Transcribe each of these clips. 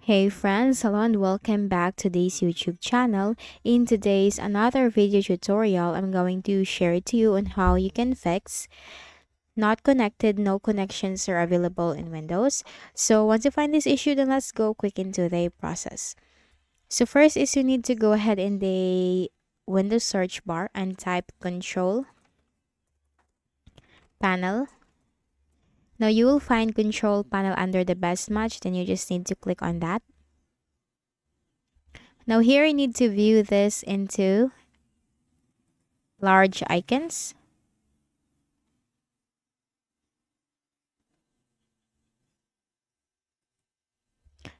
Hey friends, hello and welcome back to this YouTube channel. In today's another video tutorial, I'm going to share to you on how you can fix not connected, no connections are available in Windows. So once you find this issue, then let's go quick into the process. So first is you need to go ahead in the Windows search bar and type Control Panel. Now you will find Control Panel under the best match, then you just need to click on that. Now here you need to view this into large icons.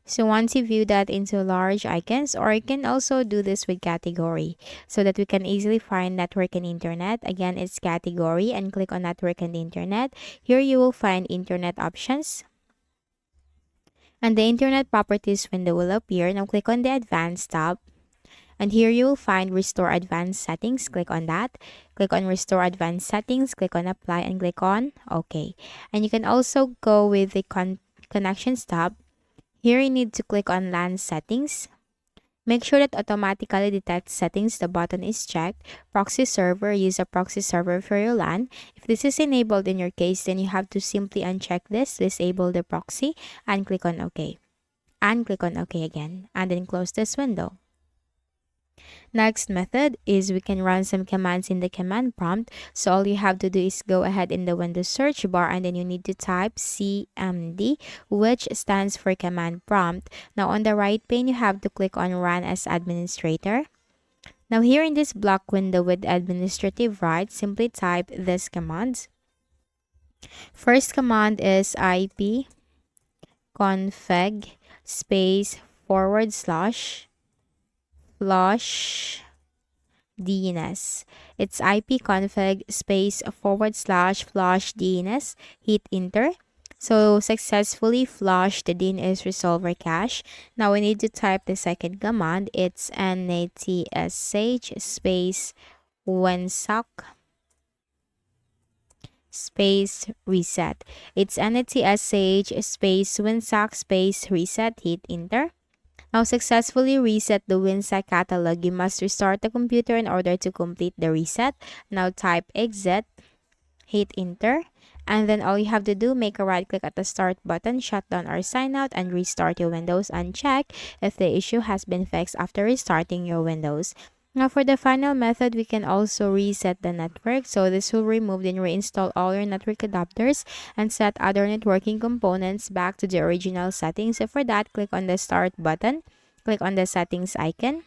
So once you view that into large icons, or you can also do this with category so that we can easily find network and internet. Again, it's category and click on network and internet. Here you will find internet options. And the internet properties window will appear. Now click on the advanced tab. And here you will find restore advanced settings. Click on that. Click on restore advanced settings. Click on apply and click on OK. And you can also go with the connections tab. Here you need to click on LAN settings. Make sure that automatically detect settings, the button is checked. Proxy server, use a proxy server for your LAN. If this is enabled in your case, then you have to simply uncheck this, disable the proxy, and click on OK. And click on OK again, and then close this window. Next method is we can run some commands in the command prompt. So all you have to do is go ahead in the Windows search bar and then you need to type CMD, which stands for command prompt. Now on the right pane, you have to click on run as administrator. Now here in this block window with administrative rights, simply type this commands. First command is ipconfig space / flushdns. It's ipconfig space / flushdns. Hit enter. So successfully flushed the DNS resolver cache. Now we need to type the second command. It's netsh space winsock space reset. It's netsh space winsock space reset. Hit enter. Now successfully reset the winsock catalog. You must restart the computer in order to complete the reset. Now type exit, hit enter, and then all you have to do, make a right click at the start button, shut down or sign out, and restart your Windows and check if the issue has been fixed after restarting your Windows. Now for the final method, we can also reset the network. So this will remove and reinstall all your network adapters and set other networking components back to the original settings. So for that, click on the start button, click on the settings icon.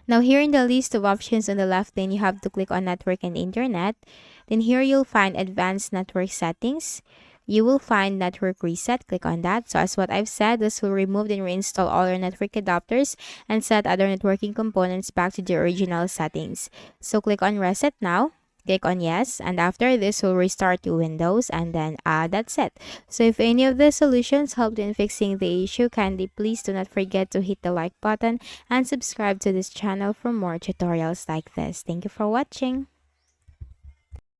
Now here in the list of options on the left pane, you have to click on network and internet. Then here you'll find advanced network settings. You will find network reset. Click on that. So as what I've said, this will remove and reinstall all your network adapters and set other networking components back to the original settings. So click on reset now. Click on yes, and after this will restart your Windows, and then that's it. So if any of the solutions helped in fixing the issue, kindly please do not forget to hit the like button and subscribe to this channel for more tutorials like this. Thank you for watching.